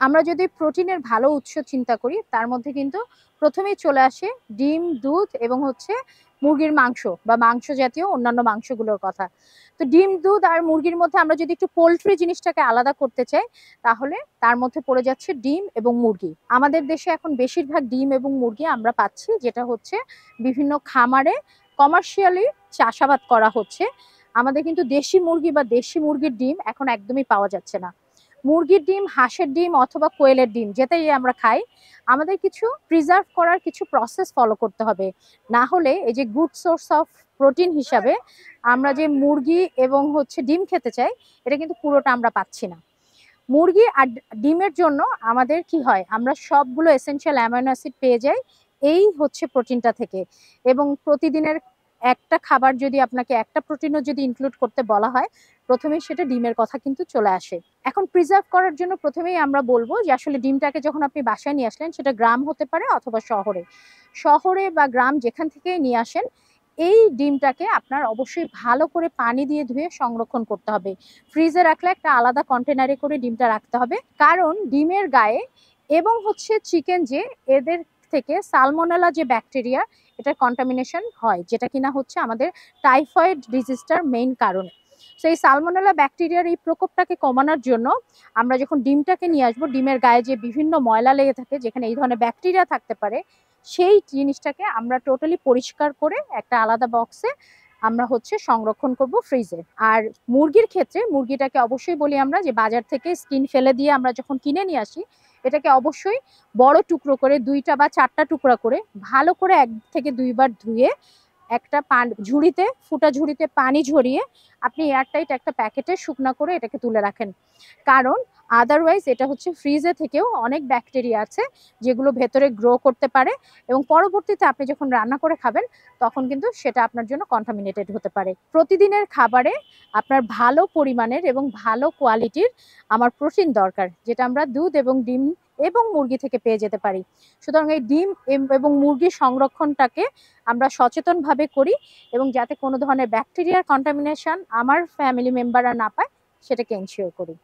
আমরা যদি প্রোটিনের ভালো উৎস চিন্তা করি তার মধ্যে কিন্তু প্রথমেই চলে আসে ডিম, দুধ এবং হচ্ছে মুরগির মাংস বা মাংস জাতীয় অন্যান্য মাংসগুলোর কথা। তো ডিম, দুধ আর মুরগির মধ্যে আমরা যদি একটু পোল্ট্রি জিনিসটাকে আলাদা করতে চাই, তাহলে তার মধ্যে পড়ে যাচ্ছে ডিম এবং মুরগি। আমাদের দেশে এখন বেশিরভাগ ডিম এবং মুরগি আমরা পাচ্ছি, যেটা হচ্ছে বিভিন্ন খামারে কমার্শিয়ালি চাষাবাদ করা হচ্ছে। আমাদের কিন্তু দেশি মুরগি বা দেশি মুরগির ডিম এখন একদমই পাওয়া যাচ্ছে না। মুরগির ডিম, হাঁসের ডিম অথবা কোয়েলের ডিম যেটাই আমরা খাই, আমাদের কিছু প্রিজার্ভ করার কিছু প্রসেস ফলো করতে হবে। না হলে এই যে গুড সোর্স অফ প্রোটিন হিসাবে আমরা যে মুরগি এবং হচ্ছে ডিম খেতে চাই, এটা কিন্তু পুরোটা আমরা পাচ্ছি না। মুরগি আর ডিমের জন্য আমাদের কি হয়, আমরা সবগুলো এসেনশিয়াল অ্যামাইনো অ্যাসিড পেয়ে যাই এই হচ্ছে প্রোটিনটা থেকে। এবং প্রতিদিনের একটা খাবার যদি আপনাকে একটা প্রোটিনও যদি ইনক্লুড করতে বলা হয়, প্রথমেই সেটা ডিমের কথা কিন্তু চলে আসে। এখন প্রিজার্ভ করার জন্য প্রথমেই আমরা বলবো যে আসলে ডিমটাকে যখন আপনি বাসায় নিয়ে আসলেন, সেটা গ্রাম হতে পারে অথবা শহরে। শহরে বা গ্রাম যেখান থেকেই নিয়ে আসেন, এই ডিমটাকে আপনার অবশ্যই ভালো করে পানি দিয়ে ধুয়ে সংরক্ষণ করতে হবে। ফ্রিজে রাখলে একটা আলাদা কন্টেনারে করে ডিমটা রাখতে হবে, কারণ ডিমের গায়ে এবং হচ্ছে চিকেন যে, এদের থেকে সালমোনেলা যে ব্যাকটেরিয়া, এটার কন্টামিনেশন হয়, যেটা কিনা হচ্ছে আমাদের টাইফয়েড ডিজিজটার মেইন কারণ। তো এই সালমোনেলা ব্যাকটেরিয়ার এই প্রকোপটাকে কমানোর জন্য আমরা যখন ডিমটাকে নিয়ে আসবো, ডিমের গায়ে যে বিভিন্ন ময়লা লেগে থাকে যেখানে এই ধরনের ব্যাকটেরিয়া থাকতে পারে, সেই জিনিসটাকে আমরা টোটালি পরিষ্কার করে একটা আলাদা বক্সে আমরা হচ্ছে সংরক্ষণ করব ফ্রিজে। আর মুরগির ক্ষেত্রে মুরগিটাকে অবশ্যই বলি আমরা যে বাজার থেকে স্কিন ফেলে দিয়ে আমরা যখন কিনে নিয়ে আসি, এটাকে অবশ্যই বড় টুকরো করে ২টা বা ৪টা টুকরা করে ভালো করে ১ থেকে ২ বার ধুয়ে একটা ঝুড়িতে, ফুটা ঝুড়িতে পানি ঝরিয়ে আপনি এয়ারটাইট একটা প্যাকেটে শুকনা করে এটাকে তুলে রাখেন। কারণ আদারওয়াইজ এটা হচ্ছে ফ্রিজে থেকেও অনেক ব্যাকটেরিয়া আছে যেগুলো ভেতরে গ্রো করতে পারে, এবং পরবর্তীতে আপনি যখন রান্না করে খাবেন তখন কিন্তু সেটা আপনার জন্য কন্টামিনেটেড হতে পারে। প্রতিদিনের খাবারে আপনার ভালো পরিমাণের এবং ভালো কোয়ালিটির আমার প্রোটিন দরকার, যেটা আমরা দুধ এবং ডিম এবং মুরগি থেকে পেয়ে যেতে পারি। সুতরাং এই ডিম এবং মুরগির সংরক্ষণটাকে আমরা সচেতনভাবে করি, এবং যাতে কোনো ধরনের ব্যাকটেরিয়ার কন্টামিনেশন আমার ফ্যামিলি মেম্বাররা না পায়, সেটাকে এনশিওর করি।